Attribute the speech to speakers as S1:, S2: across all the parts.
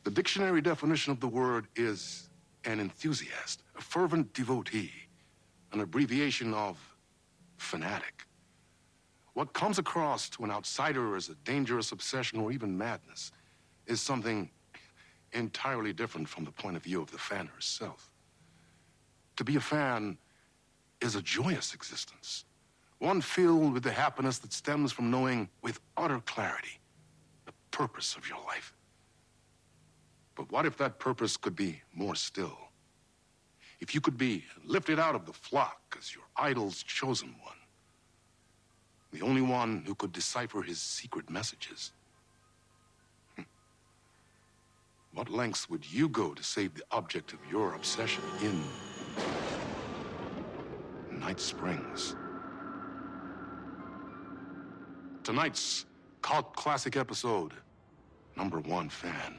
S1: The dictionary definition of the word is an enthusiast, a fervent devotee, an abbreviation of fanatic. What comes across to an outsider as a dangerous obsession or even madness is something entirely different from the point of view of the fan herself. To be a fan is a joyous existence, one filled with the happiness that stems from knowing with utter clarity the purpose of your life. But what if that purpose could be more still? If you could be lifted out of the flock as your idol's chosen one, the only one who could decipher his secret messages. What lengths would you go to save the object of your obsession in Night Springs? Tonight's cult classic episode, #1 fan.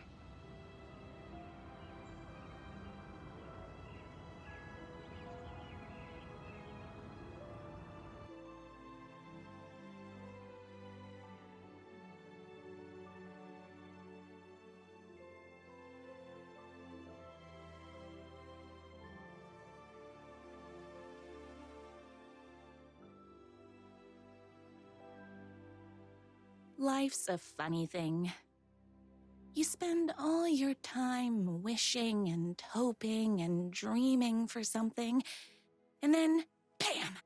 S2: Life's a funny thing. You spend all your time wishing and hoping and dreaming for something, and then, bam!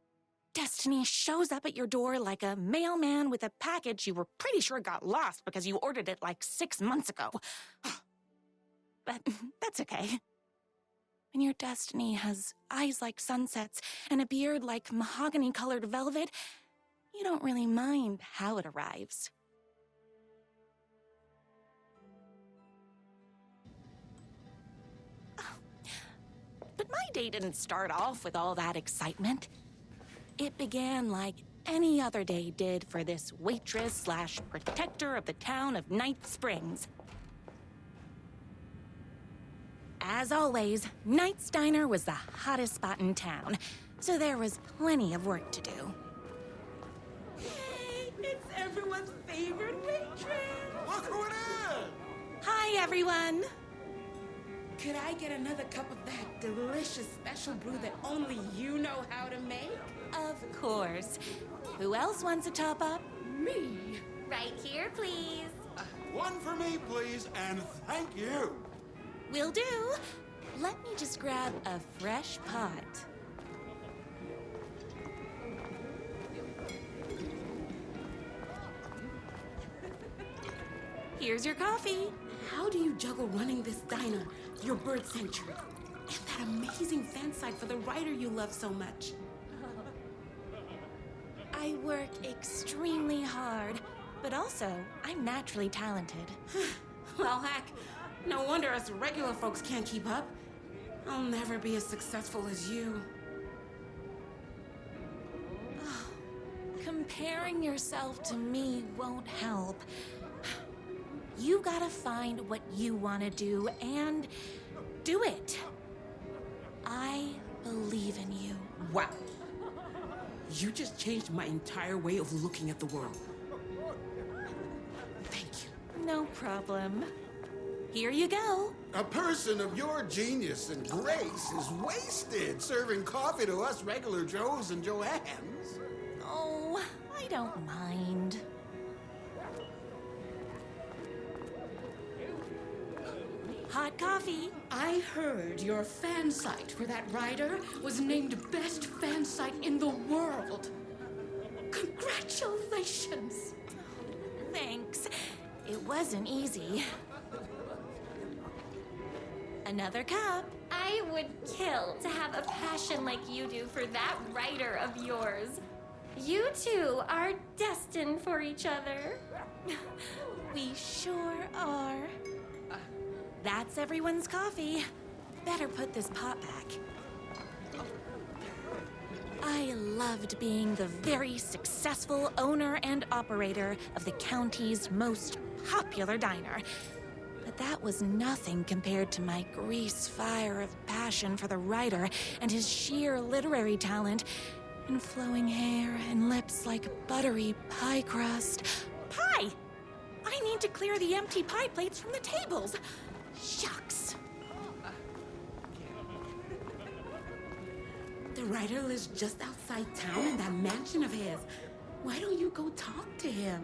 S2: Destiny shows up at your door like a mailman with a package you were pretty sure got lost because you ordered it like 6 months ago. But that's okay. When your destiny has eyes like sunsets and a beard like mahogany-colored velvet, you don't really mind how it arrives. But my day didn't start off with all that excitement. It began like any other day did for this waitress/protector of the town of Night Springs. As always, Night's Diner was the hottest spot in town, so there was plenty of work to do.
S3: Hey, it's everyone's favorite waitress!
S4: Look who it is!
S2: Hi, everyone!
S3: Could I get another cup of that delicious special brew that only you know how to make?
S2: Of course. Who else wants a top-up?
S3: Me?
S5: Right here, please.
S4: One for me, please, and thank you.
S2: Will do. Let me just grab a fresh pot. Here's your coffee.
S3: How do you juggle running this diner, your bird sanctuary, and that amazing fan site for the writer you love so much?
S2: I work extremely hard, but also I'm naturally talented.
S3: Well, heck, no wonder us regular folks can't keep up. I'll never be as successful as you.
S2: Comparing yourself to me won't help. You gotta find what you want to do and do it. I believe in you.
S3: Wow. You just changed my entire way of looking at the world. Thank you.
S2: No problem. Here you go.
S4: A person of your genius and grace is wasted serving coffee to us regular Joes and Joannes.
S2: Oh, I don't mind. Hot coffee.
S3: I heard your fan site for that writer was named best fan site in the world. Congratulations!
S2: Thanks. It wasn't easy. Another cup.
S5: I would kill to have a passion like you do for that writer of yours. You two are destined for each other.
S2: We sure are. That's everyone's coffee. Better put this pot back. I loved being the very successful owner and operator of the county's most popular diner. But that was nothing compared to my grease fire of passion for the writer and his sheer literary talent and flowing hair and lips like buttery pie crust. Pie! I need to clear the empty pie plates from the tables.
S3: Shucks. The writer lives just outside town in that mansion of his. Why don't you go talk to him?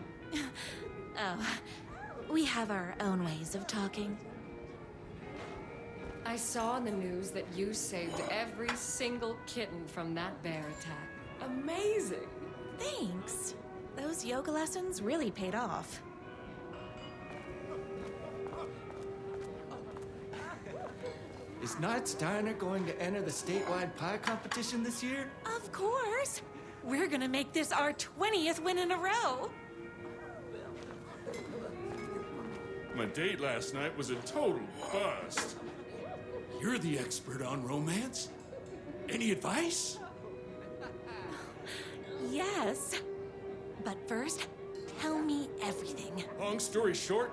S2: Oh, we have our own ways of talking.
S6: I saw in the news that you saved every single kitten from that bear attack. Amazing!
S2: Thanks. Those yoga lessons really paid off.
S7: Is Knight's Diner going to enter the statewide pie competition this year?
S2: Of course! We're gonna make this our 20th win in a row!
S8: My date last night was a total bust.
S4: You're the expert on romance. Any advice?
S2: Yes. But first, tell me everything.
S8: Long story short,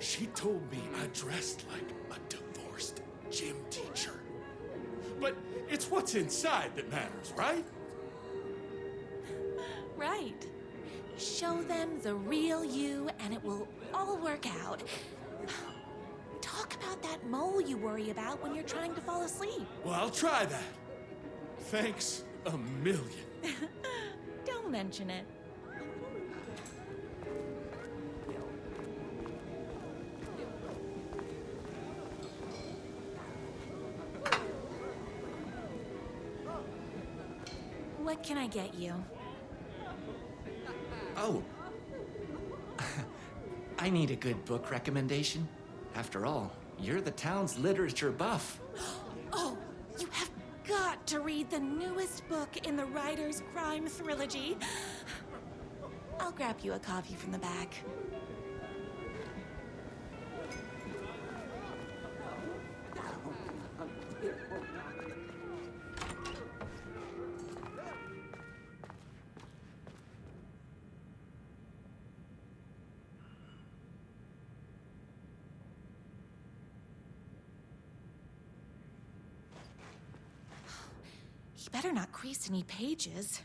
S4: She told me I dressed like a divorced gym teacher. But it's what's inside that matters, right?
S2: Right. Show them the real you and it will all work out. Talk about that mole you worry about when you're trying to fall asleep.
S4: Well, I'll try that. Thanks a million.
S2: Don't mention it. What can I get you?
S7: Oh. I need a good book recommendation. After all, you're the town's literature buff.
S2: Oh, you have got to read the newest book in the Writer's Crime Trilogy. I'll grab you a coffee from the back. He better not crease any pages.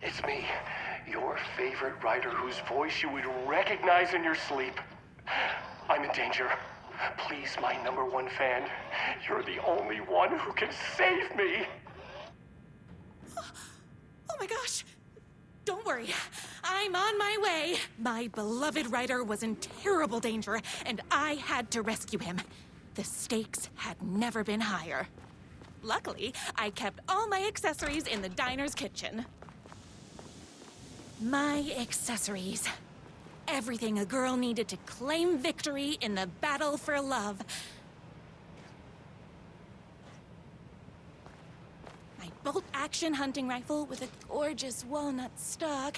S9: It's me, your favorite writer whose voice you would recognize in your sleep. I'm in danger. Please, my #1 fan, you're the only one who can save me.
S2: Oh my gosh! Don't worry, I'm on my way. My beloved writer was in terrible danger, and I had to rescue him. The stakes had never been higher. Luckily, I kept all my accessories in the diner's kitchen. My accessories. Everything a girl needed to claim victory in the battle for love. My bolt-action hunting rifle with a gorgeous walnut stock.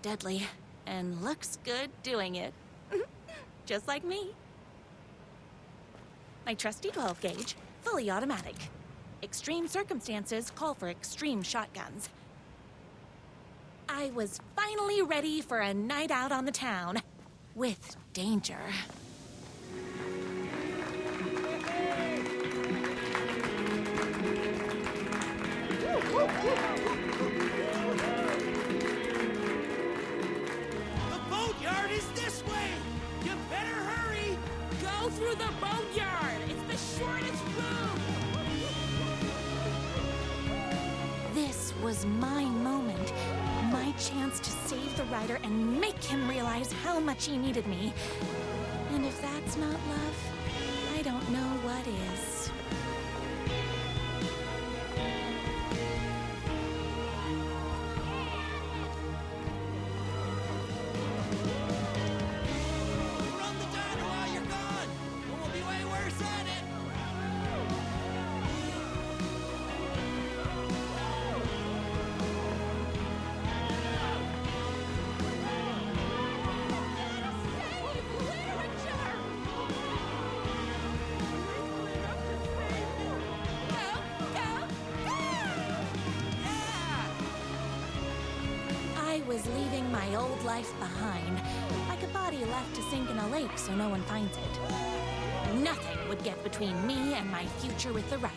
S2: Deadly, and looks good doing it. Just like me. My trusty 12-gauge, fully automatic. Extreme circumstances call for extreme shotguns. I was finally ready for a night out on the town. With danger.
S4: The boatyard is this way! You better hurry!
S3: Go through the boatyard. It's the shortest route.
S2: This was my moment. My chance to save the writer and make him realize how much he needed me. And if that's not love, I don't know what is.
S4: Run the diner while you're gone! Or we'll be way worse at it!
S2: leaving my old life behind, like a body left to sink in a lake so no one finds it. Nothing would get between me and my future with the writer.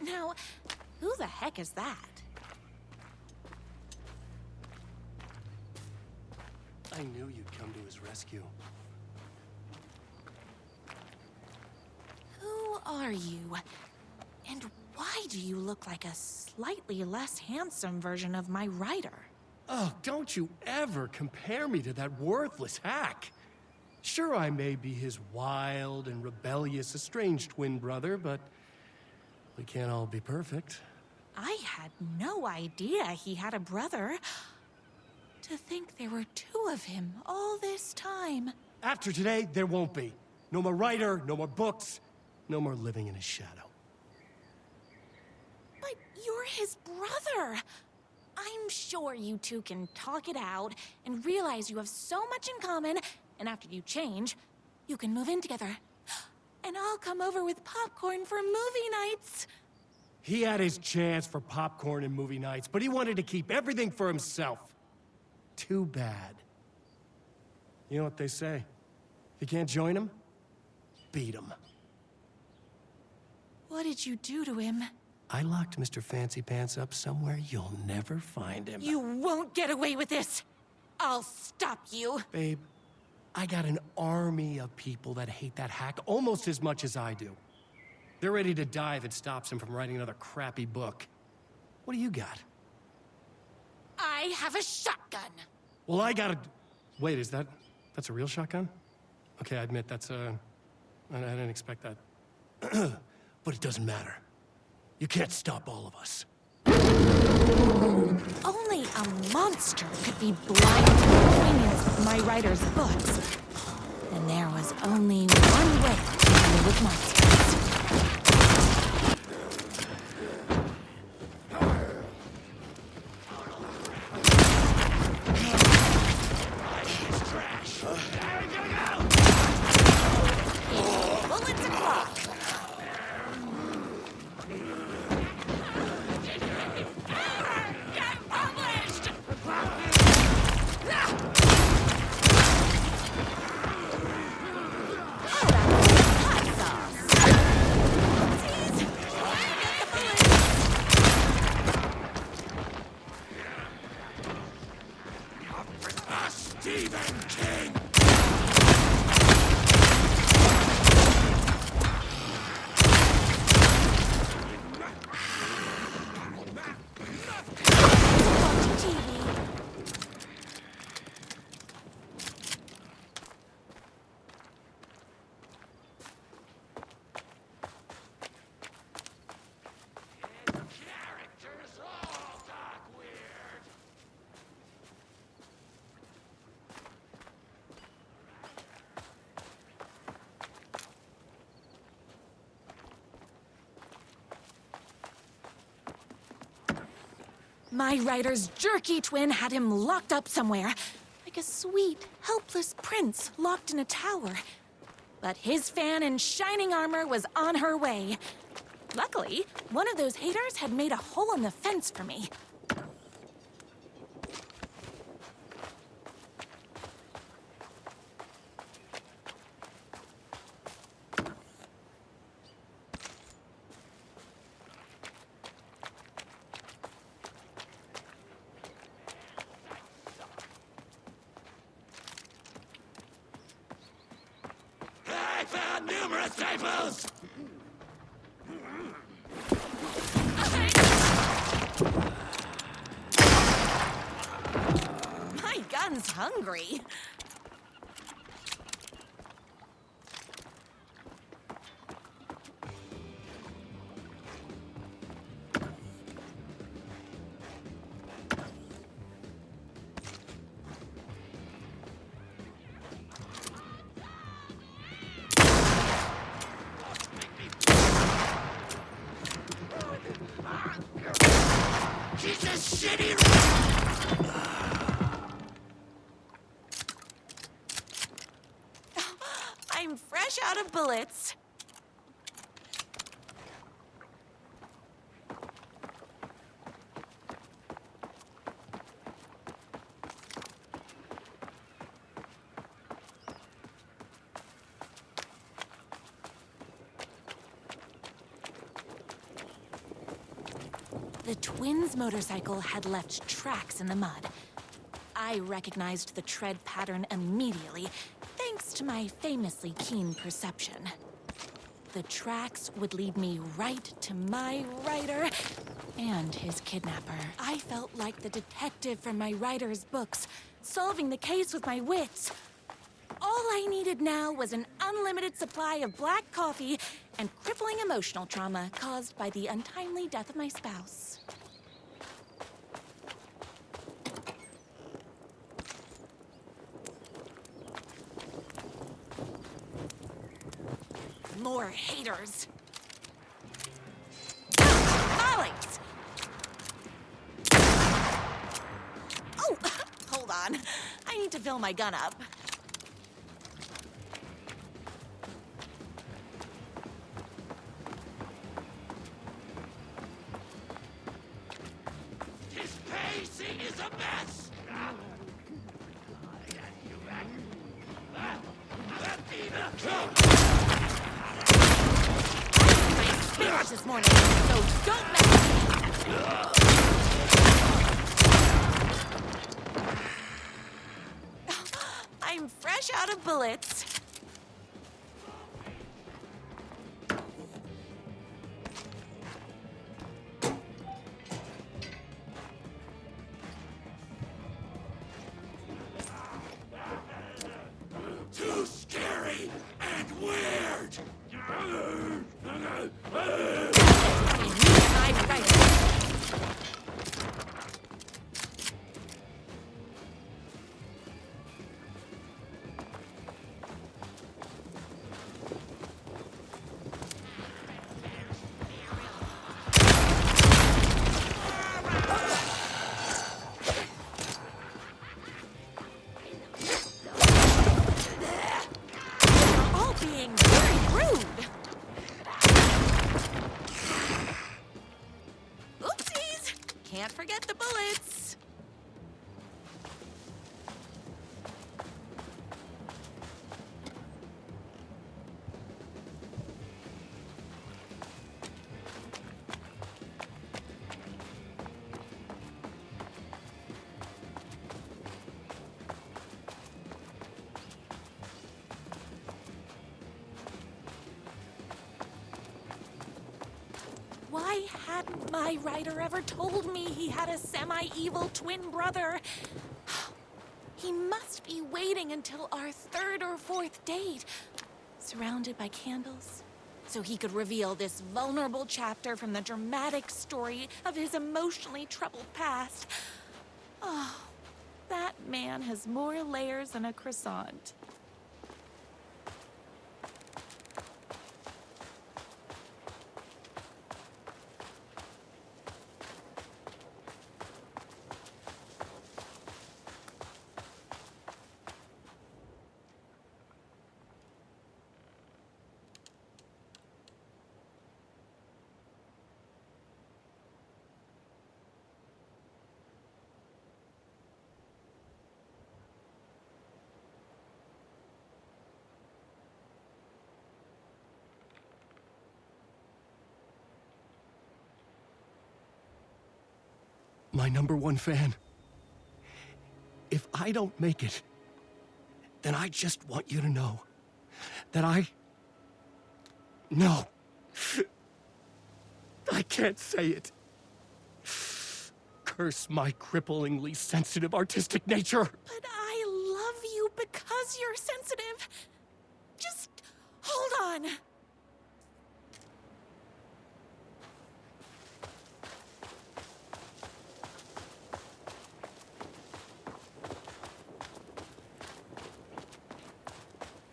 S2: Now, who the heck is that?
S9: I knew you'd come to his rescue.
S2: Who are you? And why do you look like a slightly less handsome version of my writer?
S9: Oh, don't you ever compare me to that worthless hack. Sure, I may be his wild and rebellious estranged twin brother, but we can't all be perfect.
S2: I had no idea he had a brother. To think there were two of him all this time.
S9: After today, there won't be. No more writer, no more books, no more living in his shadow.
S2: But you're his brother. I'm sure you two can talk it out and realize you have so much in common, and after you change, you can move in together. And I'll come over with popcorn for movie nights.
S9: He had his chance for popcorn and movie nights, but he wanted to keep everything for himself. Too bad. You know what they say? If you can't join him, beat him.
S2: What did you do to him?
S9: I locked Mr. Fancy Pants up somewhere you'll never find him.
S2: You won't get away with this. I'll stop you.
S9: Babe, I got an army of people that hate that hack almost as much as I do. They're ready to die if it stops him from writing another crappy book. What do you got?
S2: I have a shotgun.
S9: Well, I got a... Wait, that's a real shotgun? Okay, I admit I didn't expect that. But it doesn't matter. You can't stop all of us.
S2: Only a monster could be blind to the genius of my writer's books. And there was only one way to deal with monsters. Bullets o'clock. Get published!
S4: Stephen King!
S2: My writer's jerky twin had him locked up somewhere, like a sweet, helpless prince locked in a tower. But his fan in shining armor was on her way. Luckily, one of those haters had made a hole in the fence for me.
S4: I found numerous typos!
S2: My gun's hungry. bullets. The twins' motorcycle had left tracks in the mud. I recognized the tread pattern immediately, thanks to my famously keen perception. The tracks would lead me right to my rider and his kidnapper. I felt like the detective from my writer's books, solving the case with my wits. All I needed now was an unlimited supply of black coffee and crippling emotional trauma caused by the untimely death of my spouse. More haters. Volleys! Oh, hold on. I need to fill my gun up.
S10: His pacing is a mess!
S2: Spinach this morning, so don't mess with me. I'm fresh out of bullets.
S10: Too scary and weird!
S2: All being very rude. Oopsies! Can't forget the bullets. Why hadn't my writer ever told me he had a semi-evil twin brother? He must be waiting until our third or fourth date, surrounded by candles, so he could reveal this vulnerable chapter from the dramatic story of his emotionally troubled past. Oh, that man has more layers than a croissant.
S4: My #1 fan. If I don't make it, then I just want you to know that No. I can't say it. Curse my cripplingly sensitive artistic nature.
S2: But I love you because you're sensitive. Just hold on.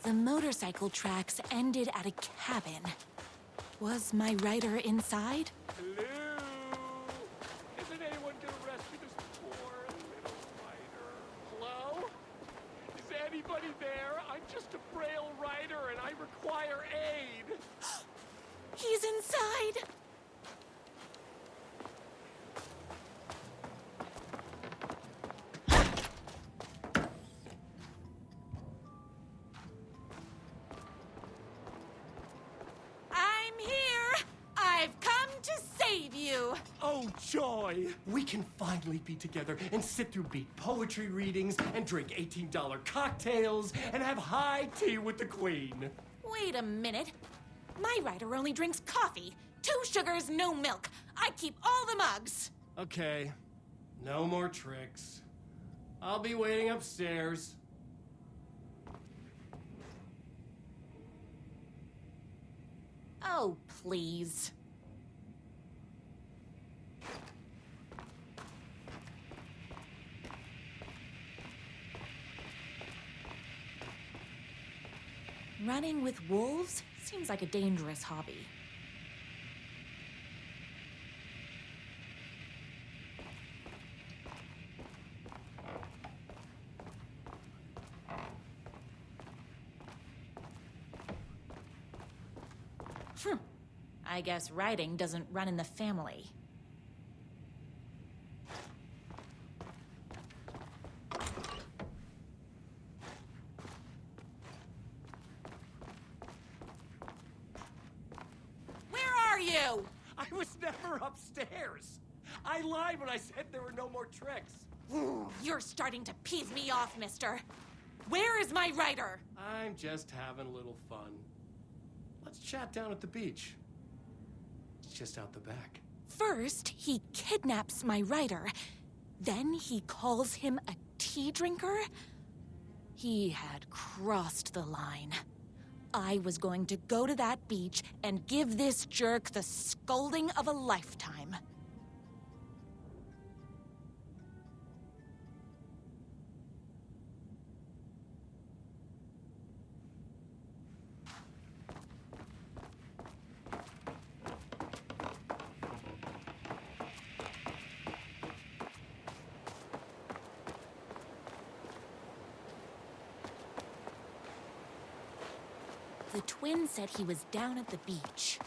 S2: The motorcycle tracks ended at a cabin. Was my writer inside?
S10: Hello? Isn't anyone gonna rescue this poor little writer? Hello? Is anybody there? I'm just a frail writer and I require aid.
S2: He's inside. I'm here. I've come to save you.
S4: Oh, joy! We can finally be together and sit through beat poetry readings and drink $18 cocktails and have high tea with the queen.
S2: Wait a minute. My writer only drinks coffee. 2 sugars, no milk. I keep all the mugs.
S4: Okay, no more tricks. I'll be waiting upstairs.
S2: Oh, please. Running with wolves seems like a dangerous hobby. I guess writing doesn't run in the family. Where are you?
S4: I was never upstairs. I lied when I said there were no more tricks.
S2: Ooh, you're starting to piss me off, mister. Where is my writer?
S4: I'm just having a little fun. Let's chat down at the beach. It's just out the back.
S2: First, he kidnaps my writer. Then he calls him a tea drinker. He had crossed the line. I was going to go to that beach and give this jerk the scolding of a lifetime. The twin said he was down at the beach.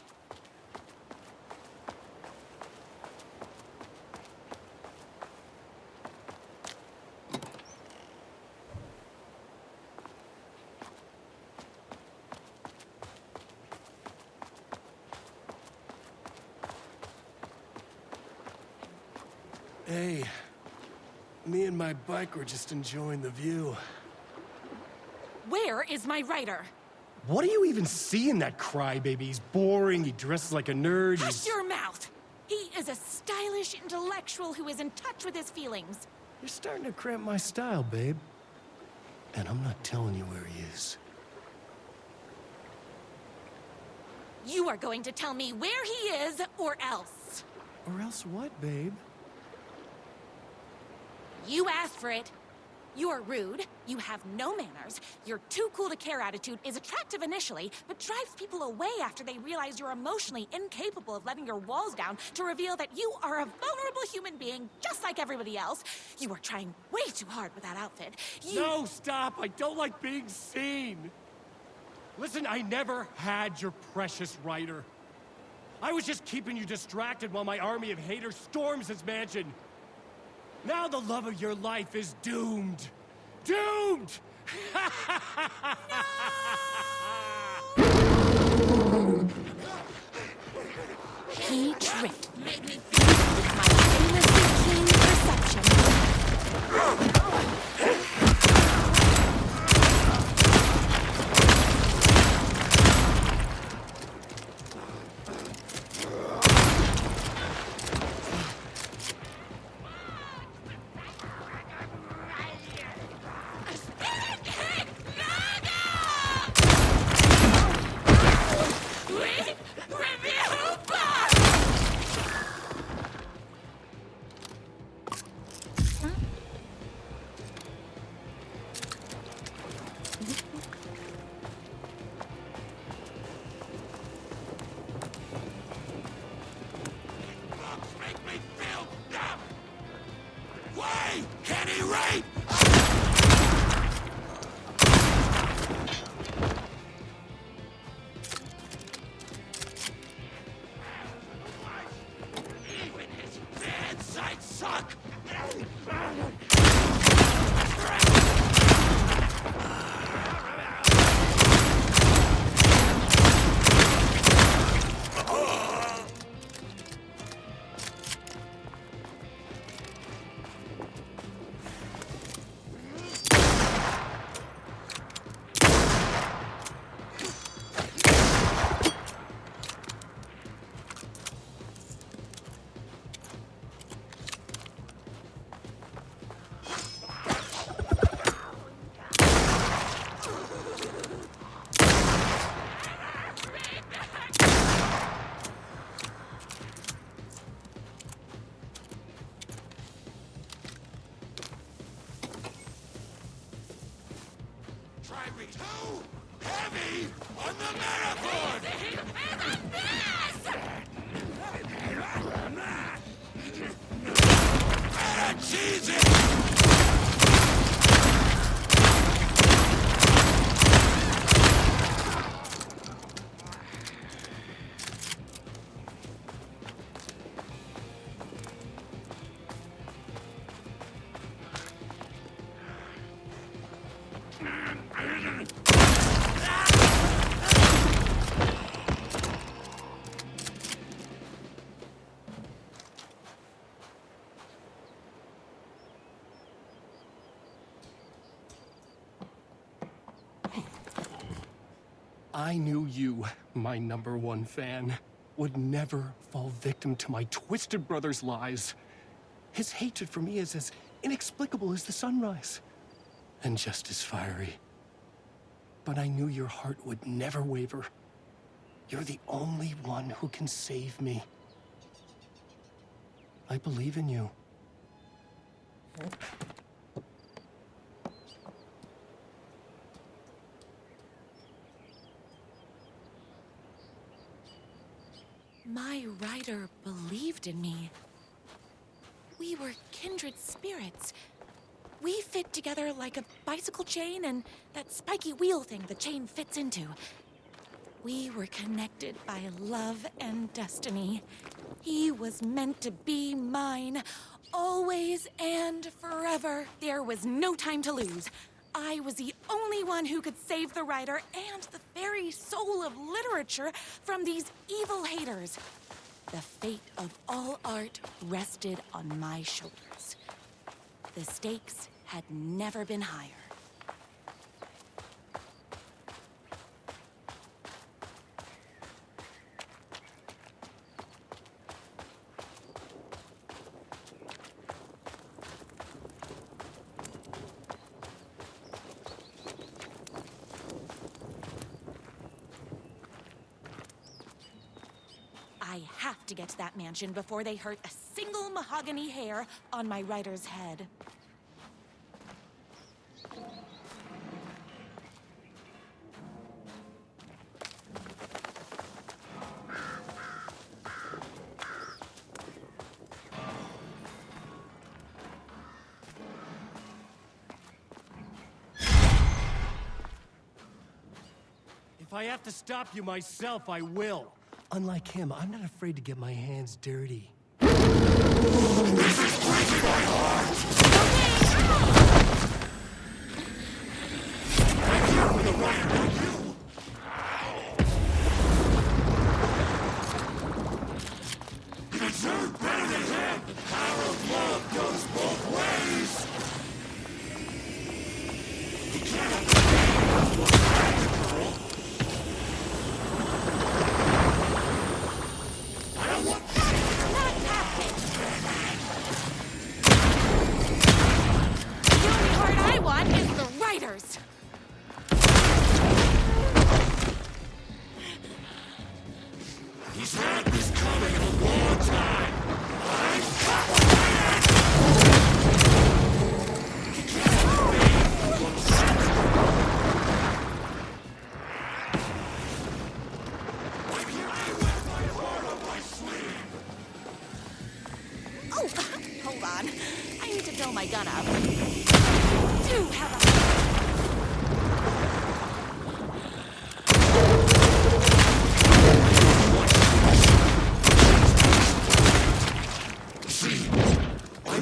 S4: Hey, me and my bike were just enjoying the view.
S2: Where is my writer?
S4: What do you even see in that crybaby? He's boring, he dresses like a nerd,
S2: Hush your mouth! He is a stylish intellectual who is in touch with his feelings.
S4: You're starting to cramp my style, babe. And I'm not telling you where he is.
S2: You are going to tell me where he is, or else.
S4: Or else what, babe?
S2: You asked for it. You're rude, you have no manners, your too cool to care attitude is attractive initially, but drives people away after they realize you're emotionally incapable of letting your walls down to reveal that you are a vulnerable human being just like everybody else. You are trying way too hard with that outfit.
S4: No, stop! I don't like being seen! Listen, I never had your precious writer. I was just keeping you distracted while my army of haters storms this mansion. Now the love of your life is doomed! Doomed!
S2: He tricked me with my famously keen perception.
S10: suck! Try me too heavy on the marathon! Better cheese it!
S4: I knew you, my #1 fan, would never fall victim to my twisted brother's lies. His hatred for me is as inexplicable as the sunrise, and just as fiery. But I knew your heart would never waver. You're the only one who can save me. I believe in you.
S2: My rider believed in me. We were kindred spirits. We fit together like a bicycle chain and that spiky wheel thing the chain fits into. We were connected by love and destiny. He was meant to be mine, always and forever. There was no time to lose. I was the only one who could save the writer and the very soul of literature from these evil haters. The fate of all art rested on my shoulders. The stakes had never been higher. I have to get to that mansion before they hurt a single mahogany hair on my writer's head.
S4: If I have to stop you myself, I will. Unlike him, I'm not afraid to get my hands dirty.
S10: He's had this coming a long time.
S2: Oh, hold on. I need to fill my gun up. Do have a...
S10: See, I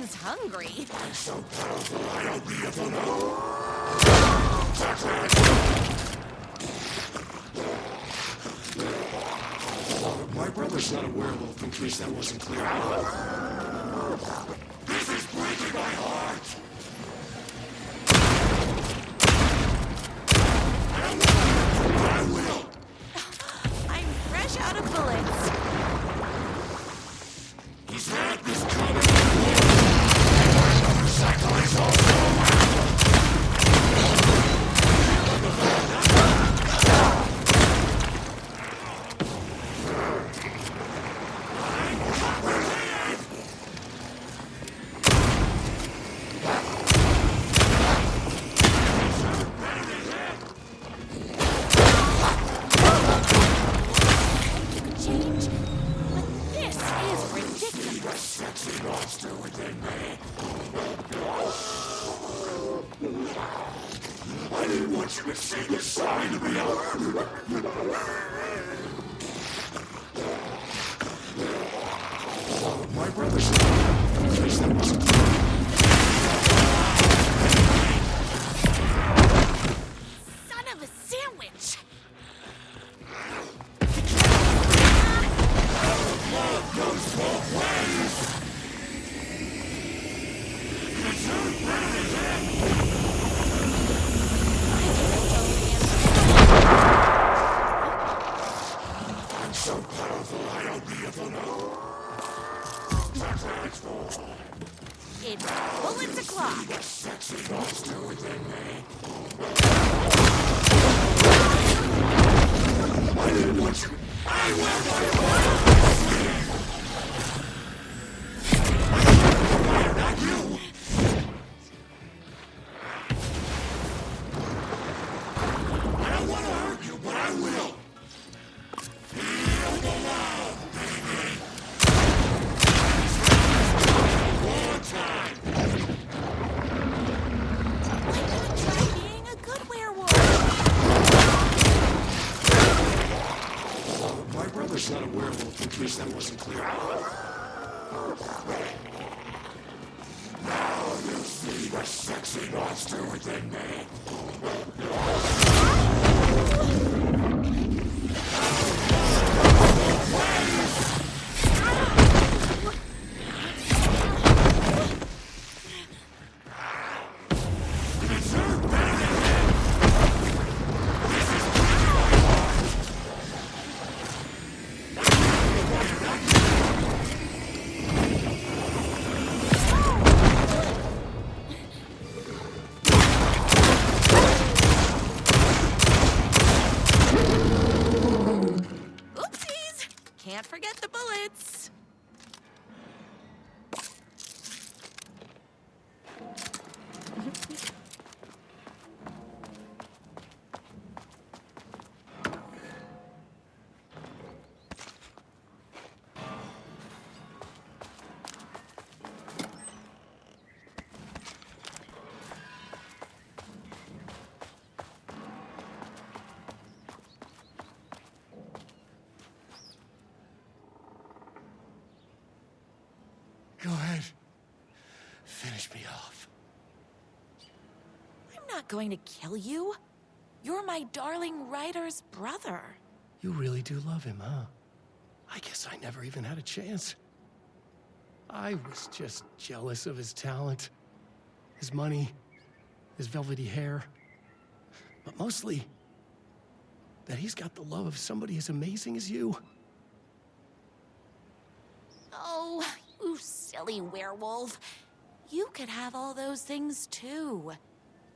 S2: sounds hungry.
S1: My brother's not a werewolf, in case that wasn't clear. This is breaking my heart! I will!
S2: I'm fresh out of bullets.
S1: He's had this coming! Cycle is also
S2: Change? But this is ridiculous.
S1: sexy monster within me. I didn't want you to see this side of me. My brother's not. In case that wasn't clear.
S2: Son of a sandwich.
S1: Love goes both ways. I'm so powerful, I don't need to know.
S2: It's bullets o'clock.
S1: Sexy monster within me. I didn't want you. I will. Not you. I don't want to hurt you, but I will. Feel the love, baby. One time.
S2: Try being a good werewolf.
S1: My brother's not a werewolf, in case that wasn't clear. Now you see the sexy monster within me.
S2: Oopsies. Can't forget the bullets.
S4: Go ahead. Finish me off.
S2: I'm not going to kill you. You're my darling writer's brother.
S4: You really do love him, huh? I guess I never even had a chance. I was just jealous of his talent, his money, his velvety hair. But mostly, that he's got the love of somebody as amazing as you.
S2: Oh, you silly werewolf. You could have all those things too.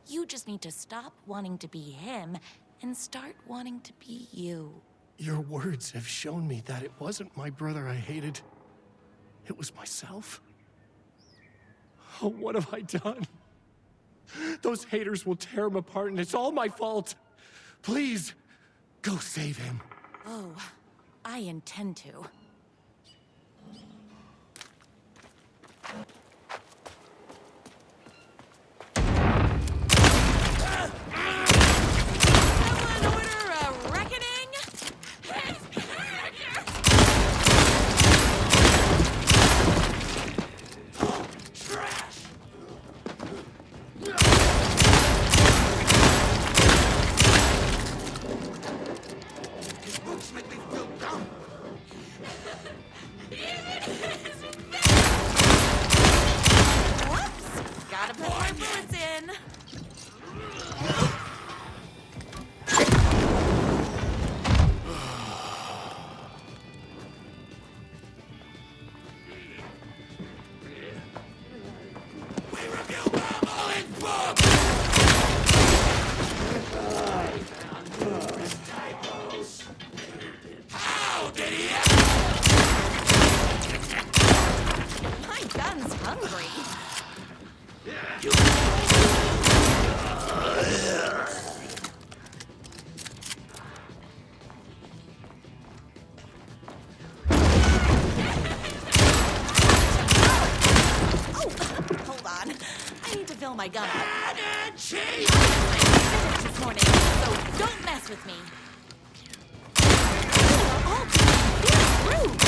S2: You just need to stop wanting to be him and start wanting to be you.
S4: Your words have shown me that it wasn't my brother I hated. It was myself. Oh, what have I done? Those haters will tear him apart, and it's all my fault. Please, go save him.
S2: Oh, I intend to. Someone order a reckoning? hungry. Hold on. I need to fill my gun up. Energy! I finished this morning, so don't mess with me. Oh, you're rude.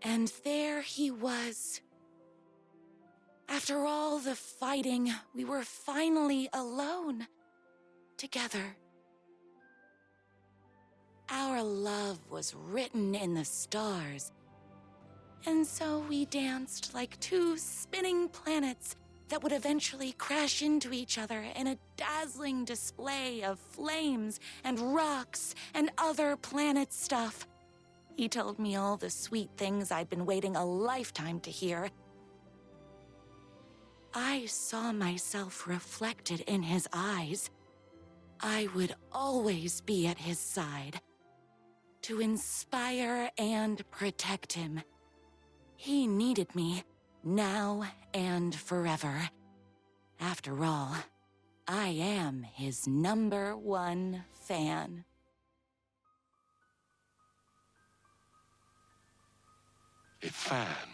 S2: And there he was. After all the fighting, we were finally alone, together. Our love was written in the stars, and so we danced like two spinning planets that would eventually crash into each other in a dazzling display of flames and rocks and other planet stuff. He told me all the sweet things I'd been waiting a lifetime to hear. I saw myself reflected in his eyes. I would always be at his side, to inspire and protect him. He needed me, now and forever. After all, I am his #1 fan.
S1: A fan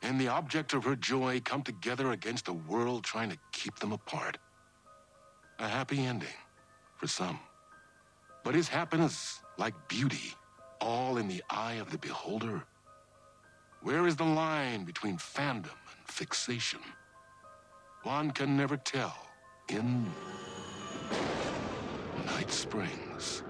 S1: and the object of her joy come together against a world trying to keep them apart. A happy ending for some. But is happiness, like beauty, all in the eye of the beholder? Where is the line between fandom and fixation? One can never tell in Night Springs.